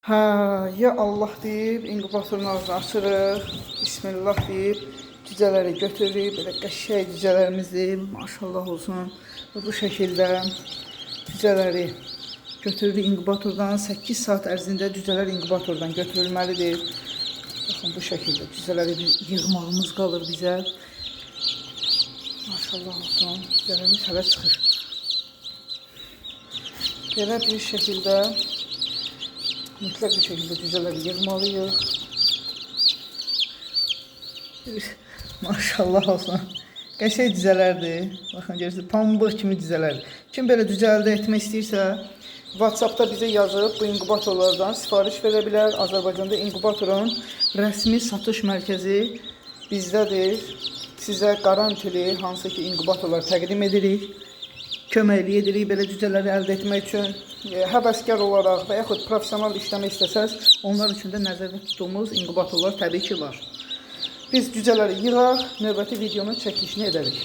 Hə, ya Allah deyib, inkubatorun ağzını açırıq, Bismillah deyib, cücələri götürürük, belə qəşəng cücələrimizdir, maşallah olsun. Və bu şəkildə cücələri götürürük inkubatordan, 8 saat ərzində cücələr inkubatordan götürülməlidir. Baxın, bu şəkildə cücələri yığmağımız qalır bizə. Maşallah olsun, cücələrimiz hələ çıxır. Belə bir şəkildə mütləq bir şəkildə cücələri yığmalıyıq. Maşallah olsun. Qəşəng cücələrdir. Baxın, görürsünüz, pambıq kimi cücələr. Kim belə cücə əldə etmək istəyirsə, WhatsAppda bizə yazıb bu inkubatorlardan sifariş verə bilər. Azərbaycanda inkubatorun rəsmi satış mərkəzi bizdədir. Sizə qarantili hansı ki inkubatorlar təqdim edirik. Köməklik edirik belə cücələri əldə etmək üçün. Həvəskar olaraq və yaxud professional işləmək istəsəz, onlar üçün də nəzərdə tutduğumuz inkubatorlar təbii ki var. Biz cücələri yığaq, növbəti videonun çəkilişini edərik.